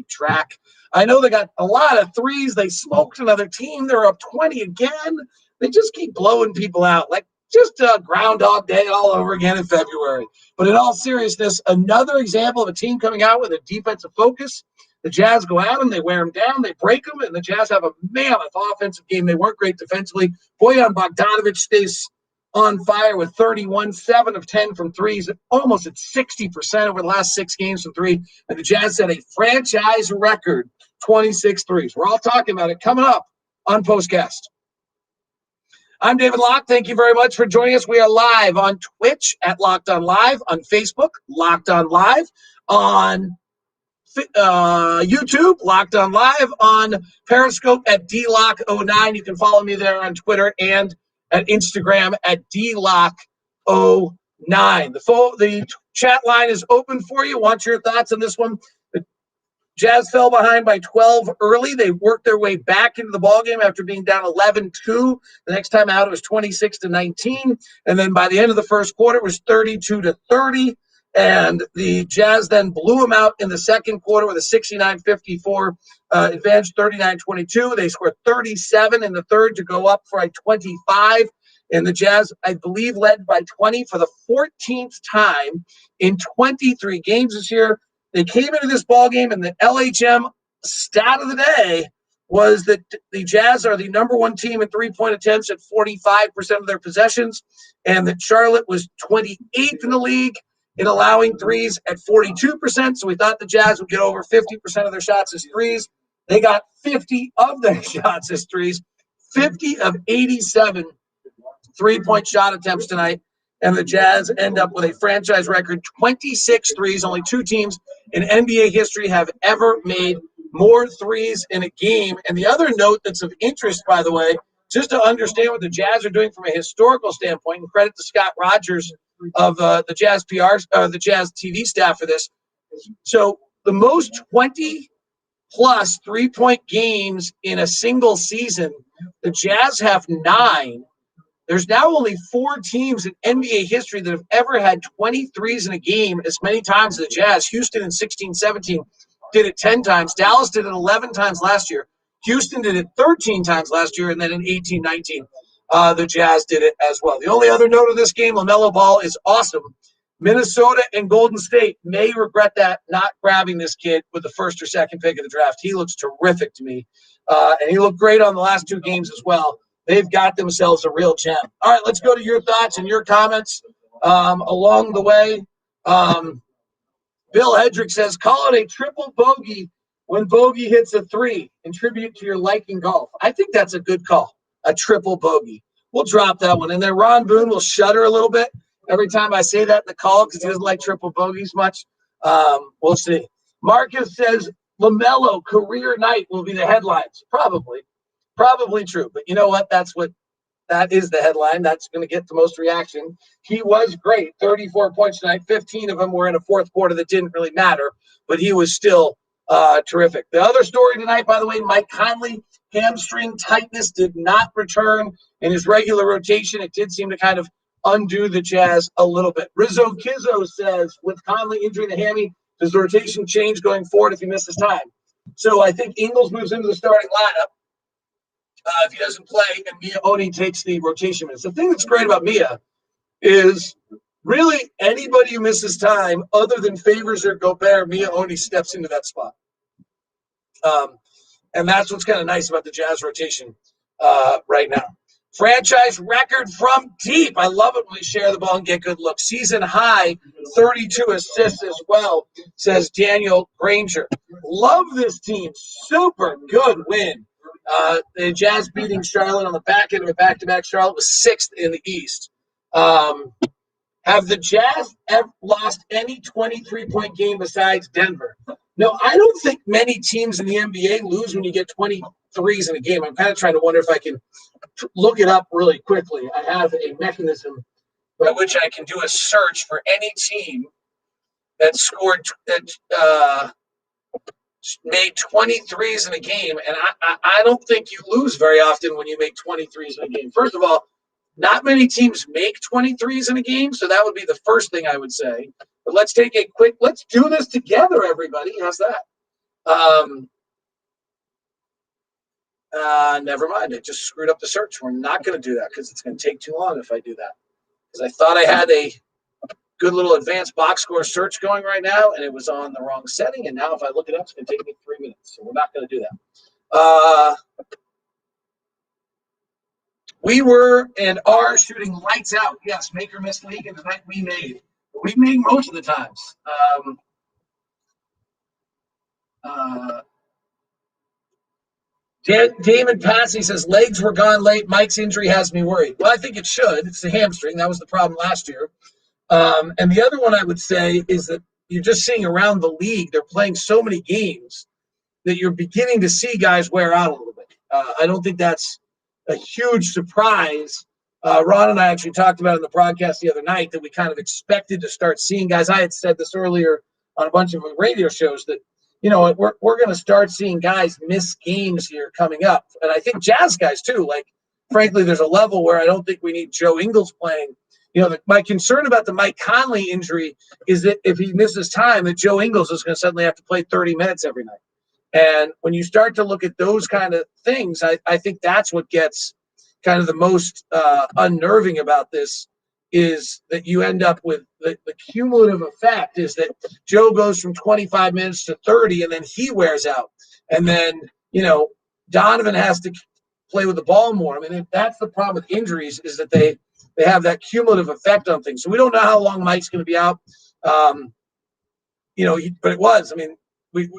keep track. I know they got a lot of threes. They smoked another team. They're up 20 again. They just keep blowing people out. Like just a Groundhog Day all over again in February. But in all seriousness, another example of a team coming out with a defensive focus. The Jazz go at them, they wear them down, they break them, and the Jazz have a mammoth offensive game. They weren't great defensively. Bojan Bogdanovic stays on fire with 31, 7 of 10 from threes, almost at 60% over the last 6 games from three. And the Jazz set a franchise record 26 threes. We're all talking about it coming up on Postcast. I'm David Locke. Thank you very much for joining us. We are live on Twitch at Locked On Live, on Facebook, Locked On Live, on YouTube, Locked On Live, on Periscope at DLock09. You can follow me there on Twitter and at Instagram at DLock09. The chat line is open for you. Want your thoughts on this one? The Jazz fell behind by 12 early. They worked their way back into the ballgame after being down 11-2. The next time out, it was 26-19. And then by the end of the first quarter, it was 32-30. And the Jazz then blew them out in the second quarter with a 69-54 advantage, 39-22. They scored 37 in the third to go up for a 25. And the Jazz, I believe, led by 20 for the 14th time in 23 games this year. They came into this ballgame, and the LHM stat of the day was that the Jazz are the number one team in three-point attempts at 45% of their possessions, and that Charlotte was 28th in the league in allowing threes at 42%. So we thought the Jazz would get over 50% of their shots as threes. They got 50 of their shots as threes, 50 of 87 three-point shot attempts tonight. And the Jazz end up with a franchise record 26 threes. Only 2 teams in NBA history have ever made more threes in a game. And the other note that's of interest, by the way, just to understand what the Jazz are doing from a historical standpoint, and credit to Scott Rogers of the Jazz the Jazz TV staff for this. So the most 20-plus three-point games in a single season, the Jazz have 9. There's now only 4 teams in NBA history that have ever had 23s in a game as many times as the Jazz. Houston in 16-17 did it 10 times. Dallas did it 11 times last year. Houston did it 13 times last year. And then in 18-19, the Jazz did it as well. The only other note of this game, LaMelo Ball is awesome. Minnesota and Golden State may regret that, not grabbing this kid with the first or second pick of the draft. He looks terrific to me. And he looked great on the last 2 games as well. They've got themselves a real gem. All right, let's go to your thoughts and your comments along the way. Bill Hedrick says, call it a triple bogey when bogey hits a 3 in tribute to your liking golf. I think that's a good call, a triple bogey. We'll drop that one. And then Ron Boone will shudder a little bit every time I say that in the call because he doesn't like triple bogeys much. We'll see. Marcus says, LaMelo career night will be the headlines. Probably true, but you know what? That is the headline. That's going to get the most reaction. He was great. 34 points tonight. 15 of them were in a fourth quarter that didn't really matter, but he was still terrific. The other story tonight, by the way, Mike Conley, hamstring tightness, did not return in his regular rotation. It did seem to kind of undo the Jazz a little bit. Rizzo Kizzo says, with Conley injuring the hammy, does the rotation change going forward if he misses time? So I think Ingles moves into the starting lineup. If he doesn't play, and Mia Oni takes the rotation minutes. The thing that's great about Mia is really anybody who misses time other than Favors or Gobert, Mia Oni steps into that spot. And that's what's kind of nice about the Jazz rotation right now. Franchise record from deep. I love it when we share the ball and get good looks. Season high, 32 assists as well, says Daniel Granger. Love this team. Super good win. The Jazz beating Charlotte on the back end of a back-to-back. Charlotte was 6th in the East. Have the Jazz ever lost any 23-point game besides Denver? No, I don't think many teams in the NBA lose when you get 23s in a game. I'm kind of trying to wonder if I can look it up really quickly. I have a mechanism by which I can do a search for any team that scored that made 23s in a game, and I don't think you lose very often when you make 23s in a game. First of all, not many teams make 23s in a game, so that would be the first thing I would say. But let's do this together, everybody. How's that? Never mind. I just screwed up the search. We're not going to do that because it's going to take too long if I do that. Because I thought I had a good little advanced box score search going right now, and it was on the wrong setting. And now if I look it up, it's going to take me 3 minutes. So we're not going to do that. We were and are shooting lights out. Yes, make or miss league, and tonight we made. We made most of the times. Damon Passy says, legs were gone late. Mike's injury has me worried. Well, I think it should. It's the hamstring. That was the problem last year. And the other one I would say is that you're just seeing around the league, they're playing so many games that you're beginning to see guys wear out a little bit. I don't think that's a huge surprise. Ron and I actually talked about it in the broadcast the other night that we kind of expected to start seeing guys. I had said this earlier on a bunch of radio shows that, you know, we're going to start seeing guys miss games here coming up. And I think Jazz guys too. Like, frankly, there's a level where I don't think we need Joe Ingles playing. You know, my concern about the Mike Conley injury is that if he misses time, that Joe Ingles is going to suddenly have to play 30 minutes every night. And when you start to look at those kind of things, I think that's what gets kind of the most unnerving about this, is that you end up with the cumulative effect is that Joe goes from 25 minutes to 30 and then he wears out. And then, you know, Donovan has to play with the ball more. I mean, that's the problem with injuries, is that they have that cumulative effect on things. So we don't know how long Mike's going to be out. You know, but it was, I mean, we,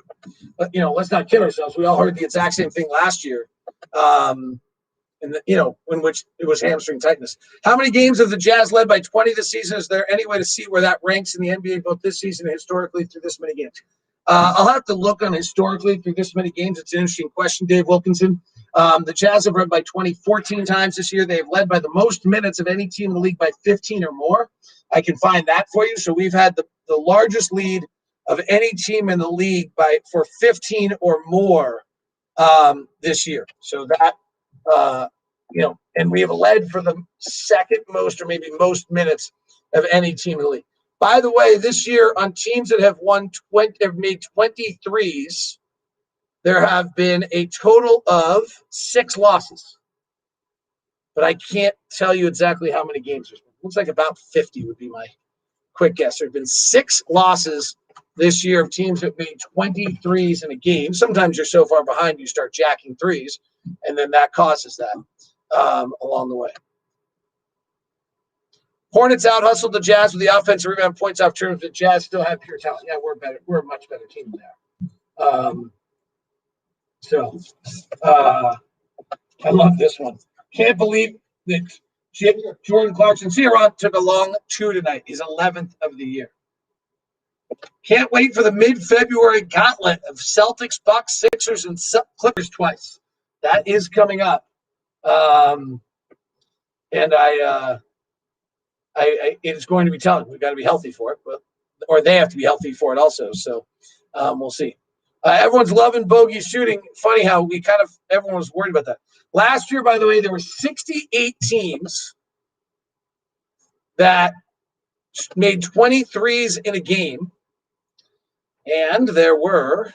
you know, let's not kid ourselves. We all heard the exact same thing last year. And you know, in which it was hamstring tightness. How many games have the Jazz led by 20 this season? Is there any way to see where that ranks in the NBA both this season and historically through this many games? I'll have to look on historically through this many games. It's an interesting question, Dave Wilkinson. The Jazz have led by 20 14 times this year. They've led by the most minutes of any team in the league by 15 or more. I can find that for you. So we've had the largest lead of any team in the league for 15 or more this year. So that, you know, and we have led for the second most or maybe most minutes of any team in the league. By the way, this year on teams that have made 23s, there have been a total of 6 losses. But I can't tell you exactly how many games there's been. Looks like about 50 would be my quick guess. There have been 6 losses this year of teams that made 23s in a game. Sometimes you're so far behind you start jacking threes, and then that causes that along the way. Hornets out hustled the Jazz with the offensive rebound points off turns. The Jazz still have pure talent. Yeah, we're better. We're a much better team than I love this one. Can't believe that Jordan Clarkson took a long 2 tonight. He's 11th of the year. Can't wait for the mid-February gauntlet of Celtics, Bucks, Sixers, and Clippers twice. That is coming up. And it's going to be telling. We've got to be healthy for it, or they have to be healthy for it also. So we'll see. Everyone's loving Bogey's shooting. Funny how everyone was worried about that. Last year, by the way, there were 68 teams that made 23s in a game. And there were,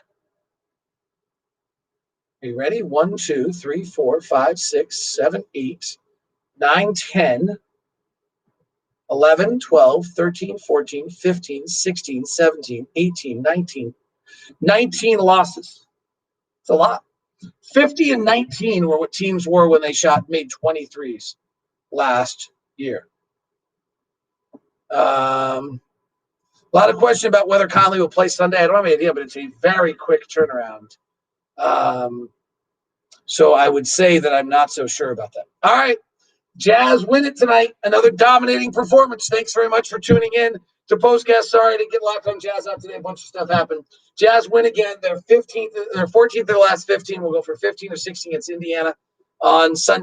are you ready? 1, 2, 3, 4, 5, 6, 7, 8, 9, 10, 11, 12, 13, 14, 15, 16, 17, 18, 19. 19 losses. It's a lot. 50 and 19 were what teams were when they made 23s last year. A lot of question about whether Conley will play Sunday. I don't have any idea, but it's a very quick turnaround. So I would say that I'm not so sure about that. All right. Jazz win it tonight. Another dominating performance. Thanks very much for tuning in to Postcast. Sorry I didn't get Locked On Jazz out today. A bunch of stuff happened. Jazz win again. They're 14th of the last 15. We'll go for 15 or 16 against Indiana on Sunday.